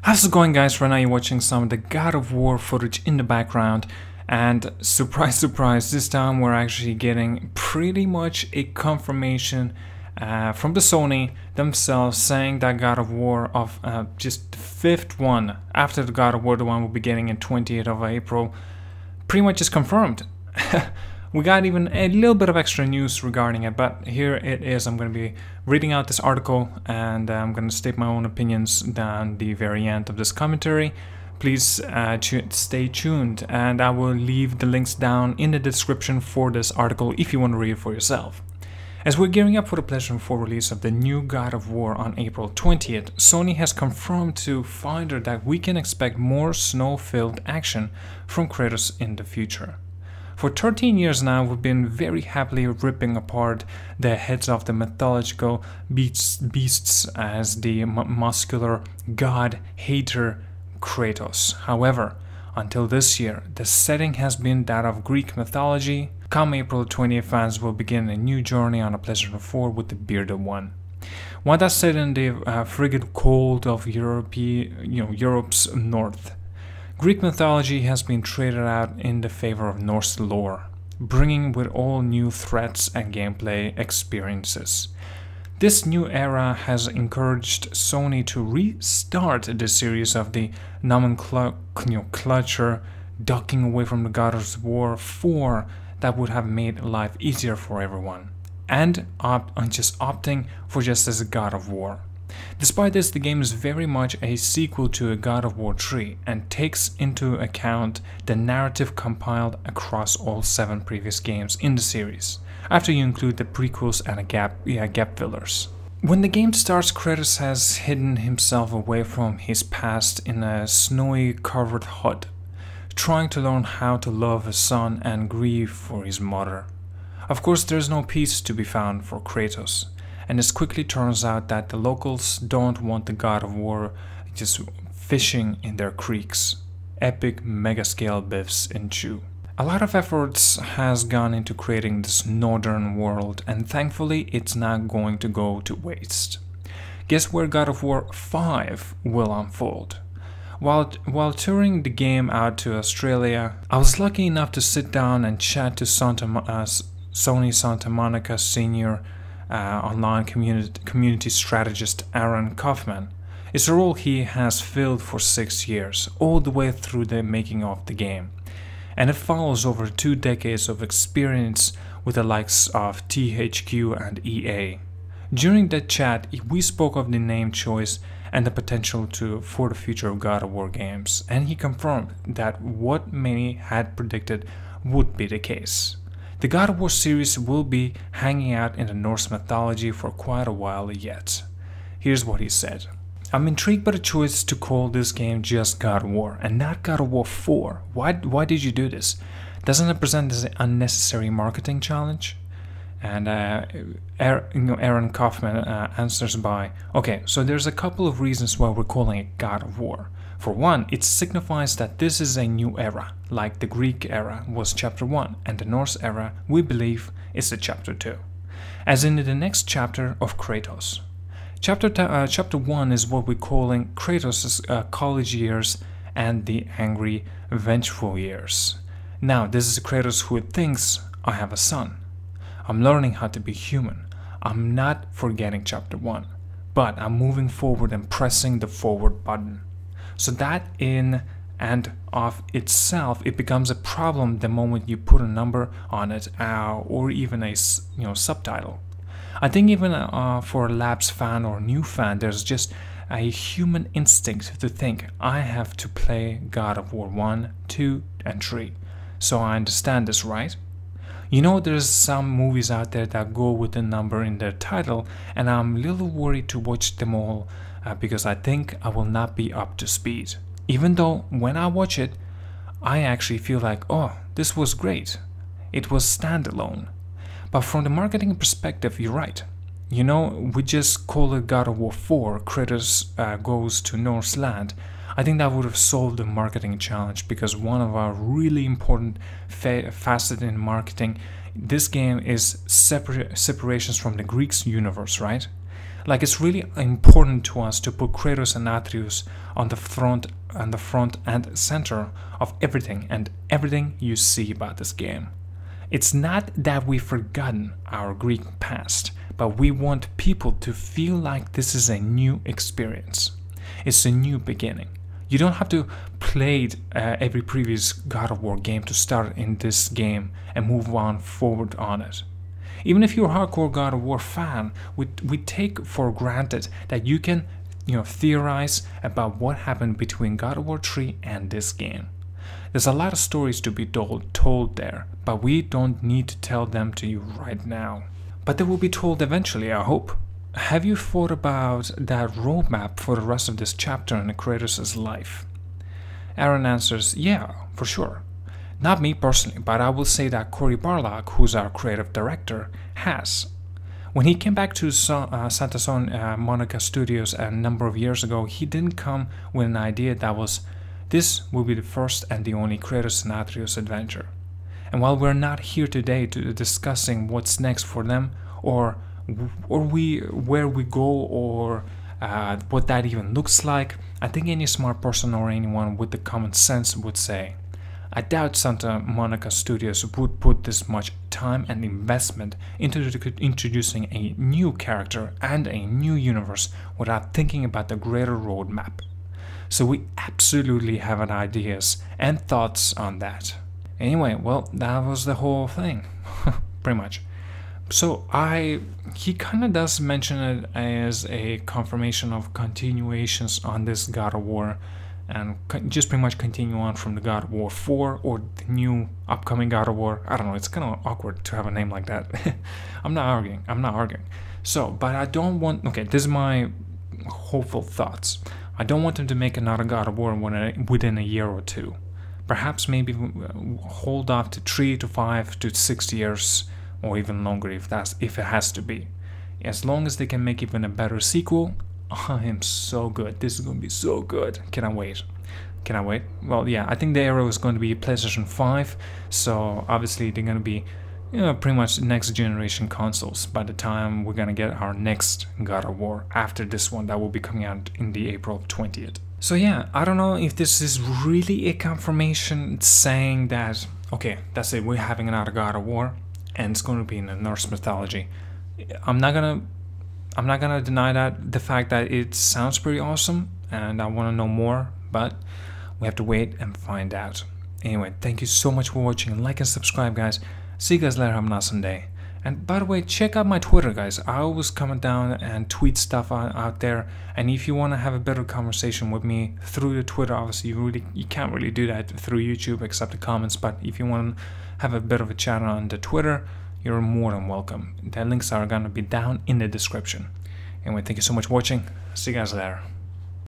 How's it going, guys? Right now you're watching some of the God of War footage in the background, and surprise surprise, this time we're actually getting pretty much a confirmation from the Sony themselves saying that God of War of just the fifth one after the God of War, the one we'll be getting in 28th of April, pretty much is confirmed. We got even a little bit of extra news regarding it, but here it is. I'm going to be reading out this article, and I'm going to state my own opinions down the very end of this commentary. Please stay tuned, and I will leave the links down in the description for this article if you want to read it for yourself. As we're gearing up for the PlayStation 4 release of the new God of War on April 20th, Sony has confirmed to Finder that we can expect more snow-filled action from Kratos in the future. For 13 years now, we've been very happily ripping apart the heads of the mythological beasts as the muscular god-hater Kratos. However, until this year, the setting has been that of Greek mythology. Come April 20th, fans will begin a new journey on a PlayStation 4 with the bearded one. One that's set in the frigid cold of Europe's north. Greek mythology has been traded out in the favor of Norse lore, bringing with all new threats and gameplay experiences. This new era has encouraged Sony to restart the series of the nomenclature, ducking away from the God of War 4 that would have made life easier for everyone, and just opting for just as a God of War. Despite this, the game is very much a sequel to a God of War 3 and takes into account the narrative compiled across all 7 previous games in the series, after you include the prequels and gap fillers. When the game starts, Kratos has hidden himself away from his past in a snowy covered hut, trying to learn how to love his son and grieve for his mother. Of course, there's no peace to be found for Kratos, and it quickly turns out that the locals don't want the God of War just fishing in their creeks. Epic mega-scale biffs ensue. A lot of efforts has gone into creating this northern world, and thankfully it's not going to go to waste. Guess where God of War 5 will unfold? While touring the game out to Australia, I was lucky enough to sit down and chat to Sony Santa Monica Senior online community strategist Aaron Kaufman. It's a role he has filled for 6 years, all the way through the making of the game, and it follows over 2 decades of experience with the likes of THQ and EA. During that chat, we spoke of the name choice and the potential for the future of God of War games, and he confirmed that what many had predicted would be the case. The God of War series will be hanging out in the Norse mythology for quite a while yet. Here's what he said. I'm intrigued by the choice to call this game just God of War and not God of War 4. Why did you do this? Doesn't it present as an unnecessary marketing challenge? And Aaron Kaufman answers by, okay, so there's a couple of reasons why we're calling it God of War. For one, it signifies that this is a new era, like the Greek era was chapter 1 and the Norse era, we believe, is the chapter 2, as in the next chapter of Kratos. Chapter 1 is what we're calling Kratos' college years and the angry, vengeful years. Now, this is Kratos who thinks, I have a son. I'm learning how to be human. I'm not forgetting chapter 1, but I'm moving forward and pressing the forward button. So that in and of itself, it becomes a problem the moment you put a number on it or even a subtitle. I think even for a lapsed fan or new fan, there's just a human instinct to think, I have to play God of War 1, 2, and 3. So I understand this, right? You know, there's some movies out there that go with a number in their title, and I'm a little worried to watch them all because I think I will not be up to speed. Even though when I watch it, I actually feel like, oh, this was great. It was standalone. But from the marketing perspective, you're right. You know, we just call it God of War 4, Kratos goes to Norse land. I think that would have solved the marketing challenge, because one of our really important facets in marketing, this game is separations from the Greek's universe, right? Like, it's really important to us to put Kratos and Atreus on the front and center of everything and everything you see about this game. It's not that we've forgotten our Greek past, but we want people to feel like this is a new experience. It's a new beginning. You don't have to play every previous God of War game to start in this game and move on forward on it. Even if you're a hardcore God of War fan, we take for granted that you can, theorize about what happened between God of War 3 and this game. There's a lot of stories to be told there, but we don't need to tell them to you right now. But they will be told eventually, I hope. Have you thought about that roadmap for the rest of this chapter in Kratos' life? Aaron answers, yeah, for sure. Not me personally, but I will say that Cory Barlog, who's our creative director, has. When he came back to Santa Monica Studios a number of years ago, he didn't come with an idea that was, this will be the first and the only Kratos and Atreus adventure. And while we're not here today to discussing what's next for them, or where we go, or what that even looks like, I think any smart person or anyone with the common sense would say, I doubt Santa Monica Studios would put this much time and investment into introducing a new character and a new universe without thinking about the greater roadmap. So we absolutely have an ideas and thoughts on that. Anyway, well, that was the whole thing, pretty much. So he kind of does mention it as a confirmation of continuations on this God of War, and just pretty much continue on from the God of War 4 or the new upcoming God of War. I don't know, it's kind of awkward to have a name like that. I'm not arguing. So, but I don't want, okay, this is my hopeful thoughts. I don't want them to make another God of War within a year or two. Perhaps maybe hold off to 3 to 5 to 6 years, or even longer if it has to be. As long as they can make even a better sequel, I am so good. This is going to be so good. Can I wait? Well, yeah, I think the era is going to be PlayStation 5, so obviously they're going to be pretty much next generation consoles by the time we're going to get our next God of War after this one that will be coming out in the April 20th. So yeah, I don't know if this is really a confirmation saying that, okay, that's it, we're having another God of War, and it's going to be in the Norse mythology. I'm not gonna deny that, the fact that it sounds pretty awesome, and I want to know more, but we have to wait and find out. Anyway, thank you so much for watching. Like and subscribe, guys. See you guys later. Have an awesome day. And by the way, check out my Twitter, guys. I always comment down and tweet stuff out there. And if you want to have a better conversation with me through the Twitter, obviously you can't really do that through YouTube except the comments. But if you want to have a bit of a chat on the Twitter, you're more than welcome. The links are gonna be down in the description. Anyway, thank you so much for watching. See you guys later.